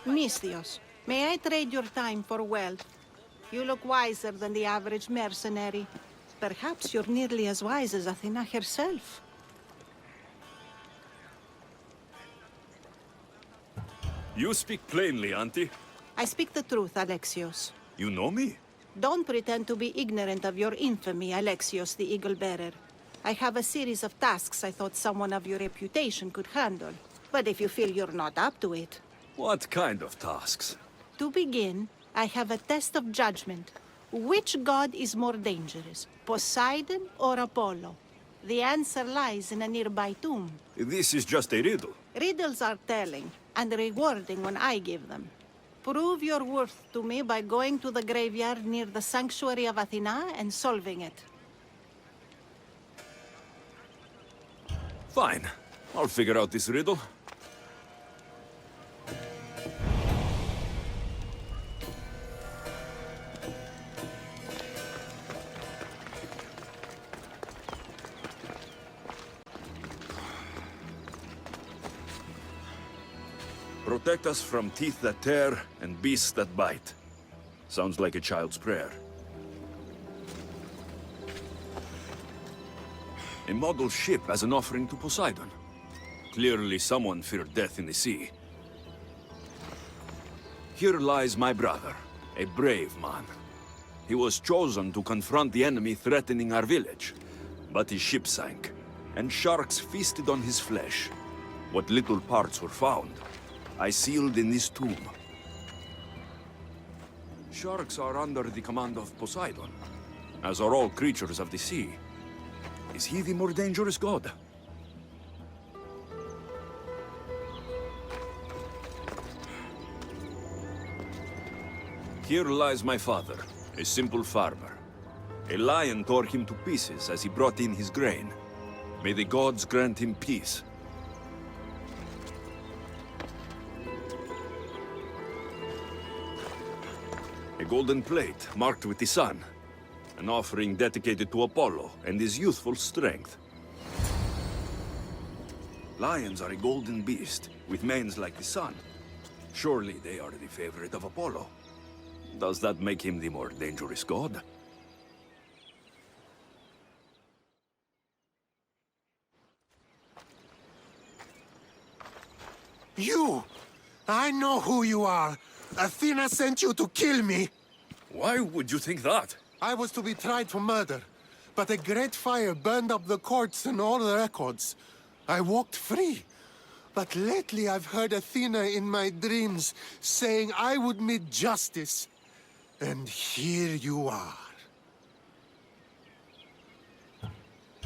Mistios, may I trade your time for wealth? You look wiser than the average mercenary. Perhaps you're nearly as wise as Athena herself. You speak plainly, Auntie. I speak the truth, Alexios. You know me? Don't pretend to be ignorant of your infamy, Alexios the Eagle-Bearer. I have a series of tasks I thought someone of your reputation could handle. But if you feel you're not up to it... What kind of tasks? To begin, I have a test of judgment. Which god is more dangerous, Poseidon or Apollo? The answer lies in a nearby tomb. This is just a riddle. Riddles are telling, and rewarding when I give them. Prove your worth to me by going to the graveyard near the sanctuary of Athena and solving it. Fine. I'll figure out this riddle. Protect us from teeth that tear and beasts that bite. Sounds like a child's prayer. A model ship as an offering to Poseidon. Clearly someone feared death in the sea. Here lies my brother, a brave man. He was chosen to confront the enemy threatening our village. But his ship sank, and sharks feasted on his flesh. What little parts were found, I sealed in this tomb. Sharks are under the command of Poseidon, as are all creatures of the sea. Is he the more dangerous god? Here lies my father, a simple farmer. A lion tore him to pieces as he brought in his grain. May the gods grant him peace. A golden plate marked with the sun. An offering dedicated to Apollo and his youthful strength. Lions are a golden beast, with manes like the sun. Surely they are the favorite of Apollo. Does that make him the more dangerous god? You! I know who you are! Athena sent you to kill me! Why would you think that? I was to be tried for murder, but a great fire burned up the courts and all the records. I walked free. But lately I've heard Athena in my dreams saying I would meet justice. And here you are.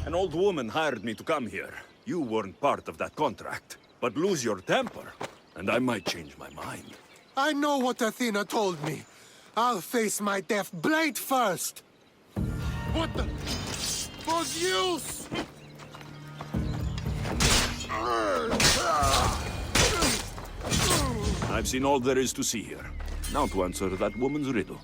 An old woman hired me to come here. You weren't part of that contract. But lose your temper, and I might change my mind. I know what Athena told me. I'll face my death blade first! What the... For Zeus! I've seen all there is to see here. Now to answer that woman's riddle.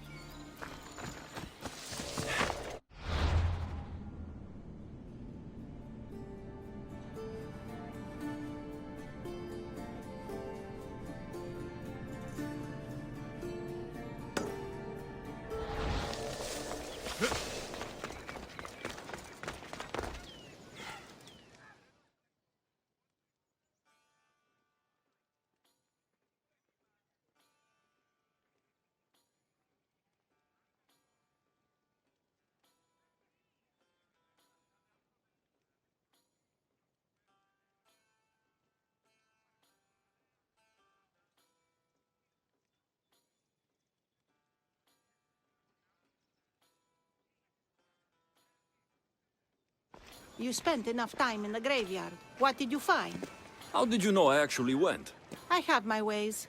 You spent enough time in the graveyard. What did you find? How did you know I actually went? I have my ways.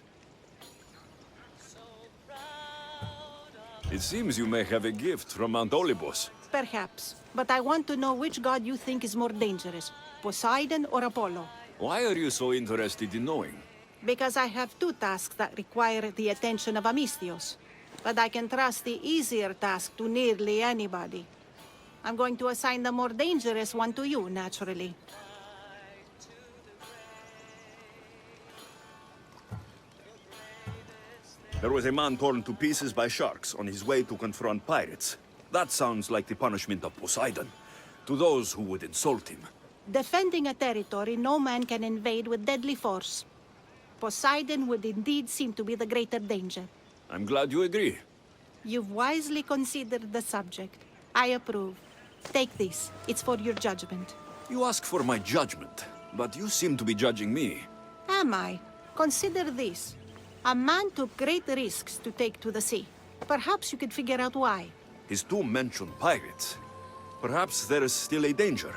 It seems you may have a gift from Mount Olympus. Perhaps. But I want to know which god you think is more dangerous, Poseidon or Apollo. Why are you so interested in knowing? Because I have two tasks that require the attention of Amistios. But I can trust the easier task to nearly anybody. I'm going to assign the more dangerous one to you, naturally. There was a man torn to pieces by sharks on his way to confront pirates. That sounds like the punishment of Poseidon, to those who would insult him. Defending a territory no man can invade with deadly force. Poseidon would indeed seem to be the greater danger. I'm glad you agree. You've wisely considered the subject. I approve. Take this. It's for your judgment. You ask for my judgment, but you seem to be judging me. Am I? Consider this. A man took great risks to take to the sea. Perhaps you could figure out why. His tomb mentioned pirates. Perhaps there is still a danger.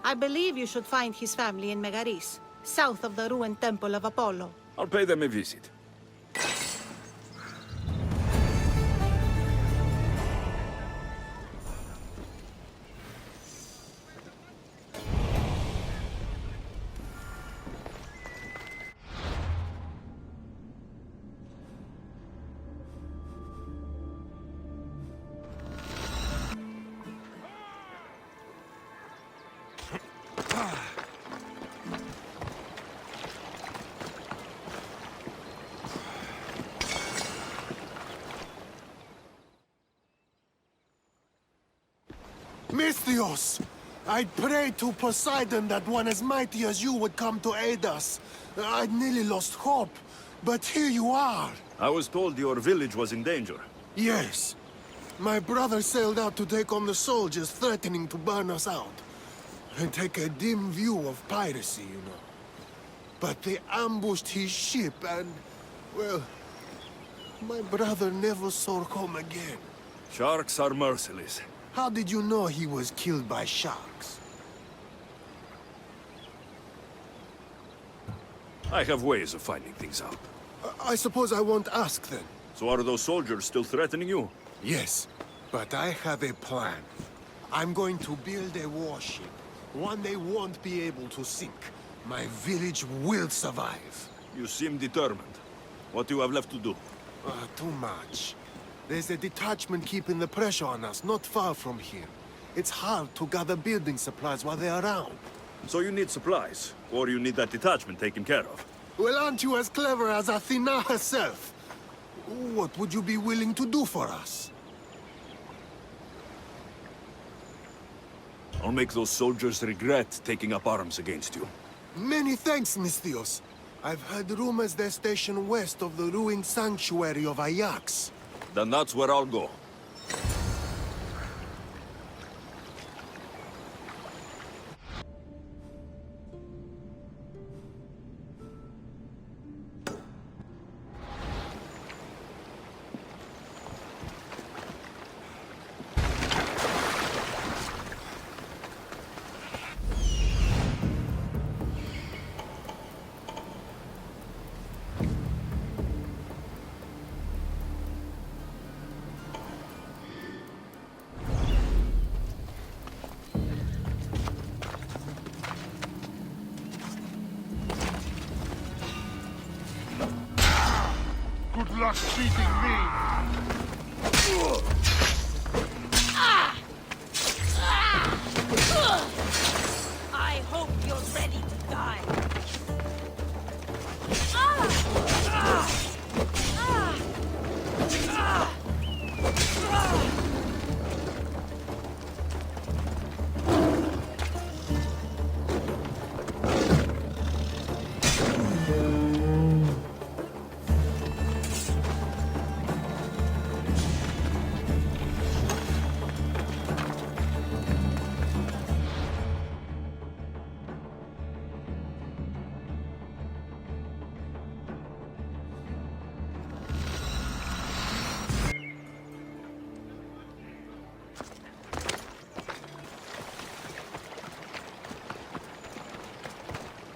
I believe you should find his family in Megaris, south of the ruined temple of Apollo. I'll pay them a visit. Misthios! I'd prayed to Poseidon that one as mighty as you would come to aid us. I'd nearly lost hope, but here you are. I was told your village was in danger. Yes. My brother sailed out to take on the soldiers threatening to burn us out. I take a dim view of piracy, you know. But they ambushed his ship and, well, my brother never saw home again. Sharks are merciless. How did you know he was killed by sharks? I have ways of finding things out. I suppose I won't ask then. So are those soldiers still threatening you? Yes, but I have a plan. I'm going to build a warship. One they won't be able to sink. My village will survive. You seem determined. What do you have left to do? Too much. There's a detachment keeping the pressure on us, not far from here. It's hard to gather building supplies while they're around. So you need supplies, or you need that detachment taken care of. Well, aren't you as clever as Athena herself? What would you be willing to do for us? I'll make those soldiers regret taking up arms against you. Many thanks, Misthios. I've heard rumors they're stationed west of the ruined sanctuary of Ajax. Then that's where I'll go. Good luck cheating me! I hope you're ready to die.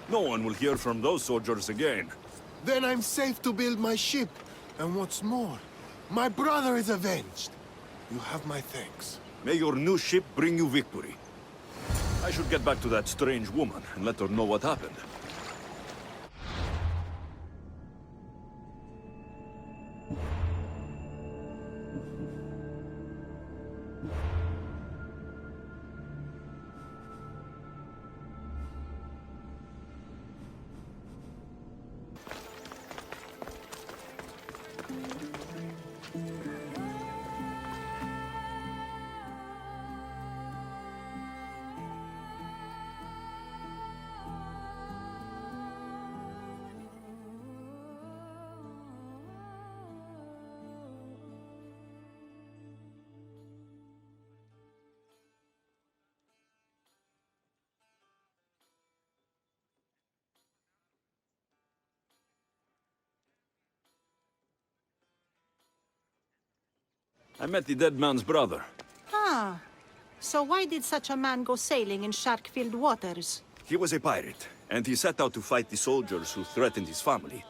No one will hear from those soldiers again. Then I'm safe to build my ship. And what's more, my brother is avenged. You have my thanks. May your new ship bring you victory. I should get back to that strange woman and let her know what happened. I met the dead man's brother. Ah, so why did such a man go sailing in shark-filled waters? He was a pirate, and he set out to fight the soldiers who threatened his family.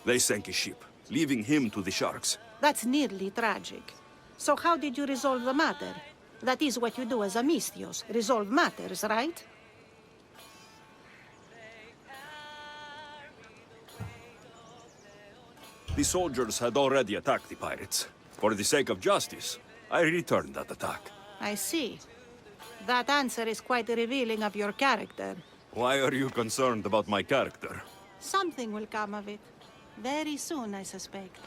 They sank his ship, leaving him to the sharks. That's nearly tragic. So how did you resolve the matter? That is what you do as a Misthios, resolve matters, right? The soldiers had already attacked the pirates. For the sake of justice, I returned that attack. I see. That answer is quite revealing of your character. Why are you concerned about my character? Something will come of it. Very soon, I suspect.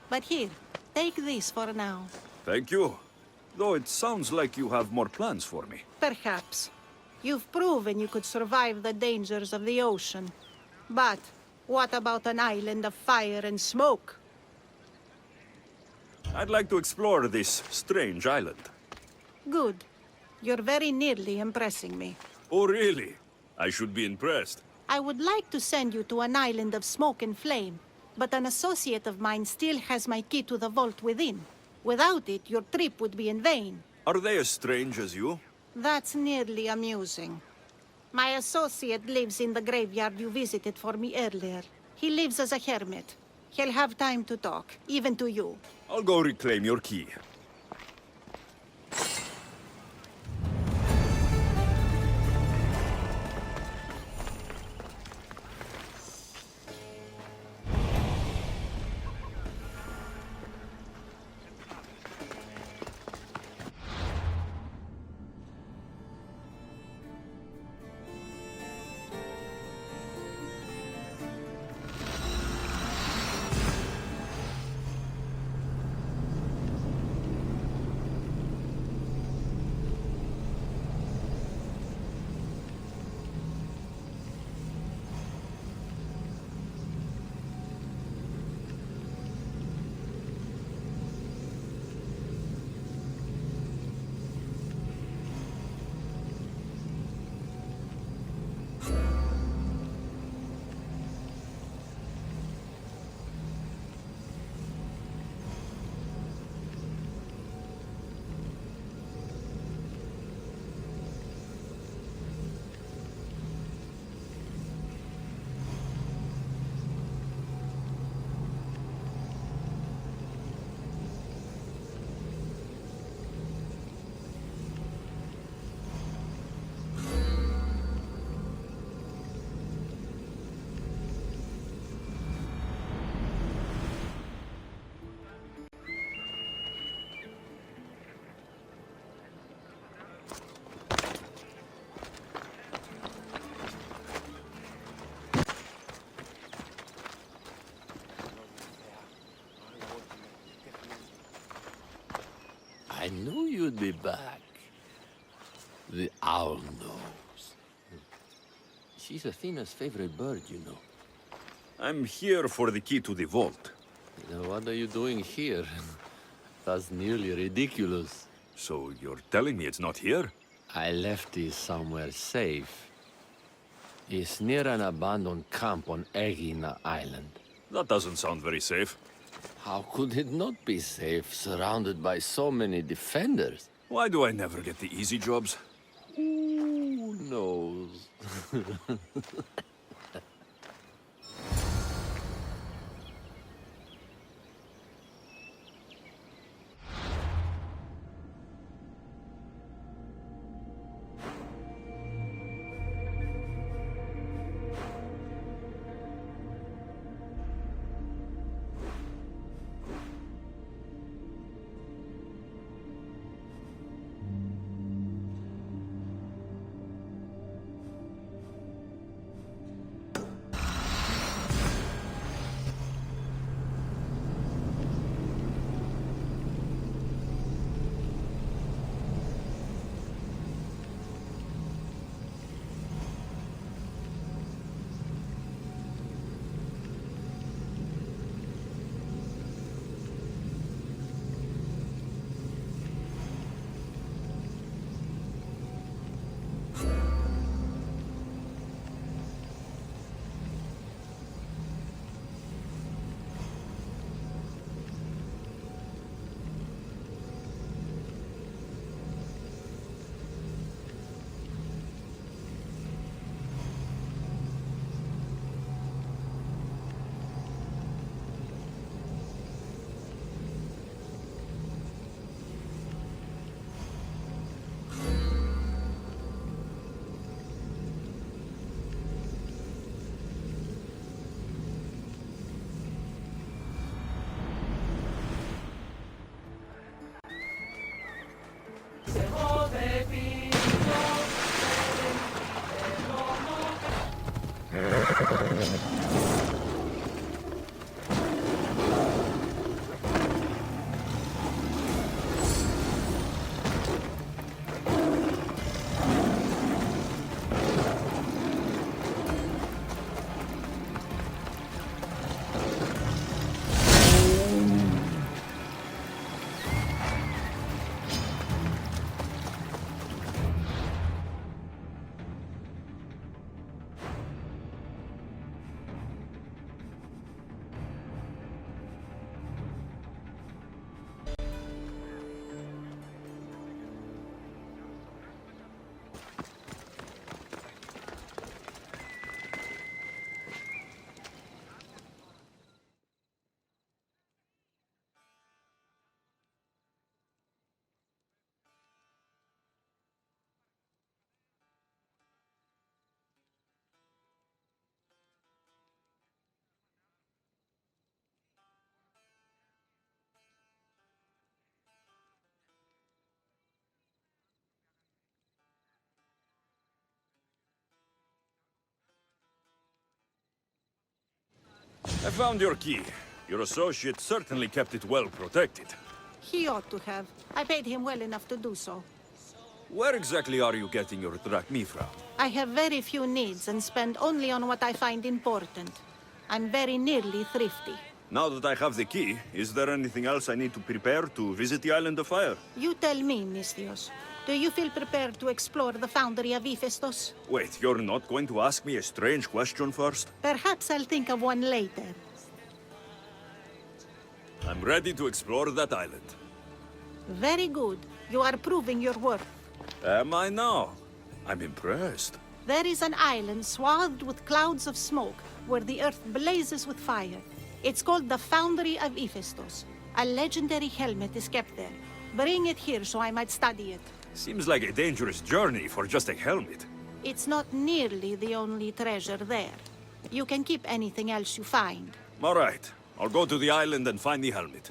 But here, take this for now. Thank you. Though it sounds like you have more plans for me. Perhaps. You've proven you could survive the dangers of the ocean. But what about an island of fire and smoke? I'd like to explore this strange island. Good. You're very nearly impressing me. Oh, really? I should be impressed. I would like to send you to an island of smoke and flame, but an associate of mine still has my key to the vault within. Without it, your trip would be in vain. Are they as strange as you? That's nearly amusing. My associate lives in the graveyard you visited for me earlier. He lives as a hermit. He'll have time to talk, even to you. I'll go reclaim your key. I knew you'd be back. The owl knows. She's Athena's favorite bird, you know. I'm here for the key to the vault. Now, what are you doing here? That's nearly ridiculous. So you're telling me it's not here? I left it somewhere safe. It's near an abandoned camp on Egina Island. That doesn't sound very safe. How could it not be safe, surrounded by so many defenders? Why do I never get the easy jobs? Who knows? I found your key. Your associate certainly kept it well protected. He ought to have. I paid him well enough to do so. Where exactly are you getting your drachmi from? I have very few needs and spend only on what I find important. I'm very nearly thrifty. Now that I have the key, is there anything else I need to prepare to visit the Island of Fire? You tell me, Misthios. Do you feel prepared to explore the foundry of Hephaestus? Wait, you're not going to ask me a strange question first? Perhaps I'll think of one later. I'm ready to explore that island. Very good. You are proving your worth. Am I now? I'm impressed. There is an island swathed with clouds of smoke where the earth blazes with fire. It's called the Foundry of Hephaestus. A legendary helmet is kept there. Bring it here so I might study it. Seems like a dangerous journey for just a helmet. It's not nearly the only treasure there. You can keep anything else you find. All right. I'll go to the island and find the helmet.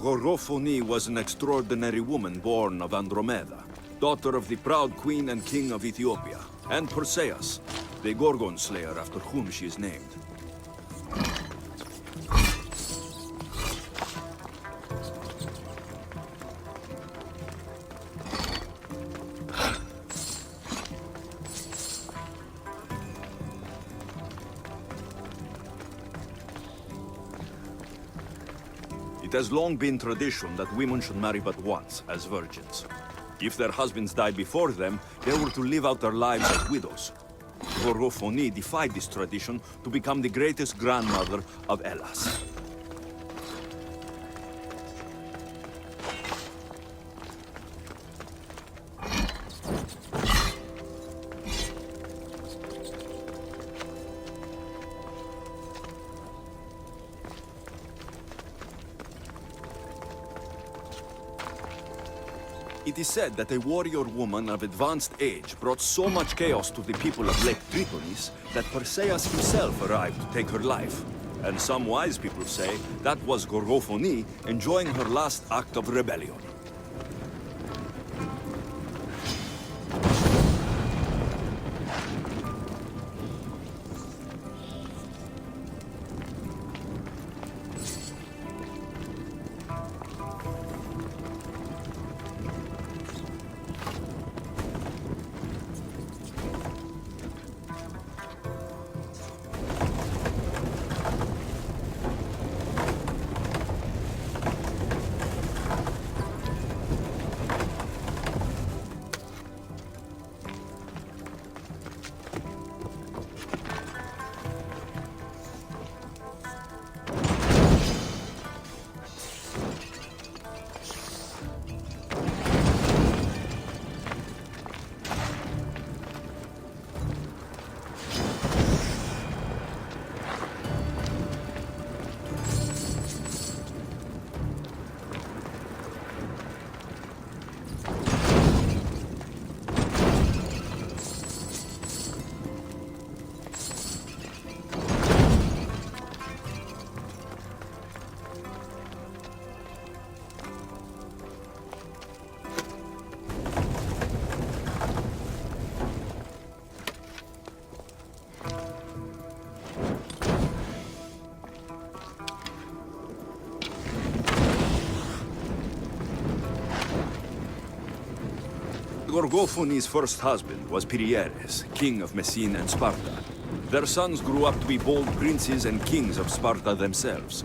Gorgophone was an extraordinary woman born of Andromeda, daughter of the proud queen and king of Ethiopia, and Perseus, the Gorgon slayer after whom she is named. has long been tradition that women should marry but once, as virgins. If their husbands died before them, they were to live out their lives as widows. Gorgofoni defied this tradition to become the greatest grandmother of Hellas. It is said that a warrior woman of advanced age brought so much chaos to the people of Lake Tripolis that Perseus himself arrived to take her life. And some wise people say that was Gorgofoni enjoying her last act of rebellion. Gorgofoni's first husband was Pirieres, king of Messene and Sparta. Their sons grew up to be bold princes and kings of Sparta themselves.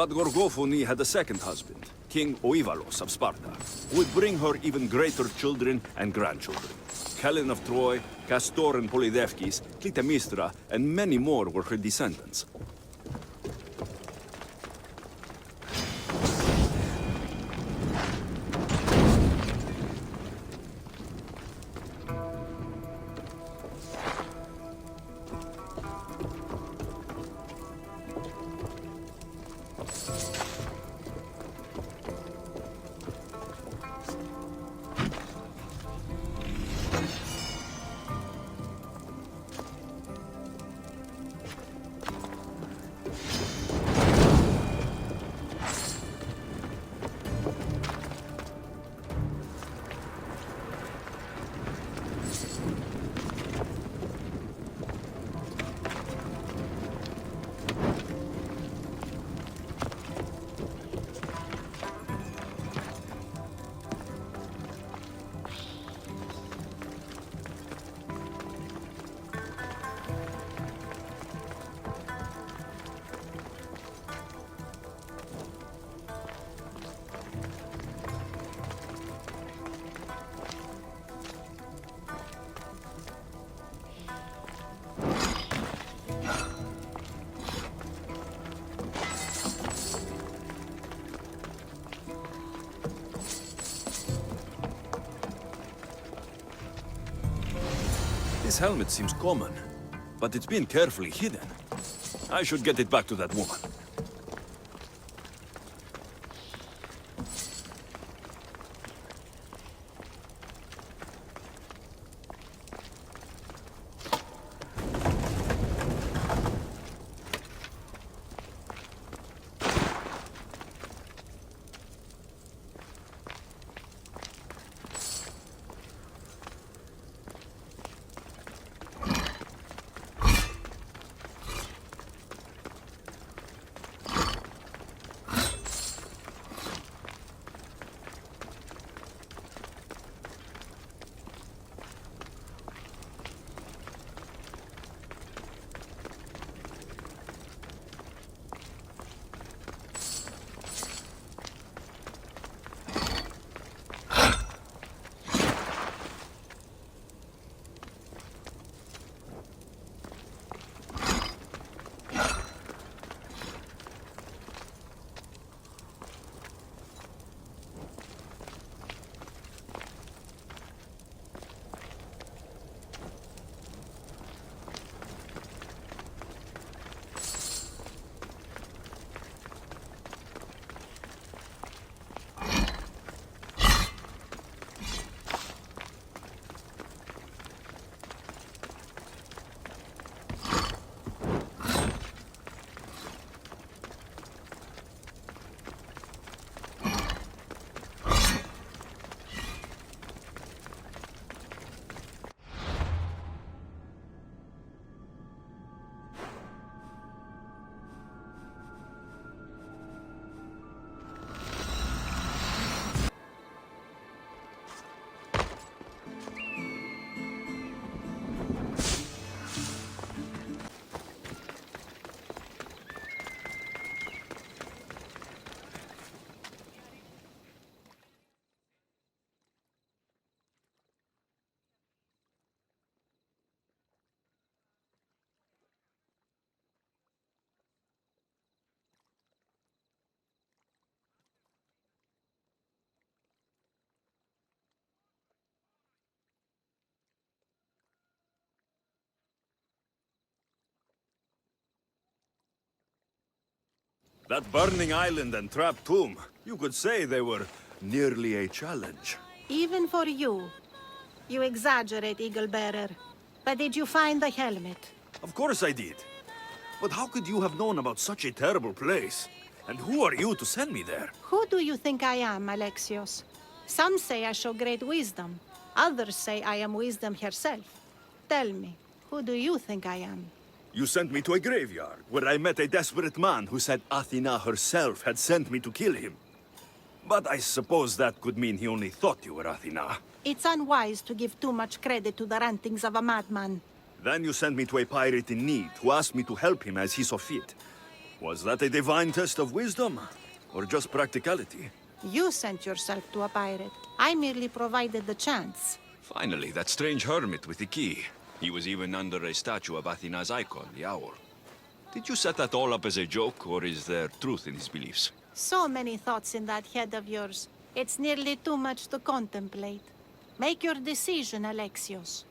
But Gorgofoni had a second husband, King Oivalos of Sparta, who would bring her even greater children and grandchildren. Helen of Troy, Castor and Polydevkis, Clytemnestra, and many more were her descendants. This helmet seems common, but it's been carefully hidden. I should get it back to that woman. That burning island and trapped tomb, you could say they were nearly a challenge. Even for you. You exaggerate, Eagle Bearer. But did you find the helmet? Of course I did. But how could you have known about such a terrible place? And who are you to send me there? Who do you think I am, Alexios? Some say I show great wisdom. Others say I am wisdom herself. Tell me, who do you think I am? You sent me to a graveyard, where I met a desperate man who said Athena herself had sent me to kill him. But I suppose that could mean he only thought you were Athena. It's unwise to give too much credit to the rantings of a madman. Then you sent me to a pirate in need, who asked me to help him as he saw fit. Was that a divine test of wisdom, or just practicality? You sent yourself to a pirate. I merely provided the chance. Finally, that strange hermit with the key. He was even under a statue of Athena's icon, the owl. Did you set that all up as a joke, or is there truth in his beliefs? So many thoughts in that head of yours. It's nearly too much to contemplate. Make your decision, Alexios.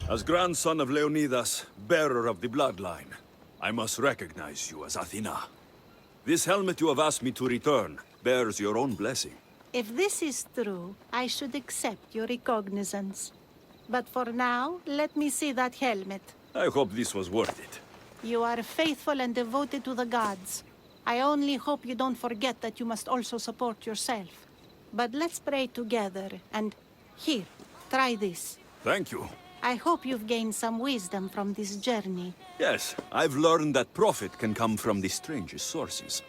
As grandson of Leonidas, bearer of the bloodline, I must recognize you as Athena. This helmet you have asked me to return bears your own blessing. If this is true, I should accept your recognizance. But for now, let me see that helmet. I hope this was worth it. You are faithful and devoted to the gods. I only hope you don't forget that you must also support yourself. But let's pray together, and here, try this. Thank you. I hope you've gained some wisdom from this journey. Yes, I've learned that profit can come from the strangest sources.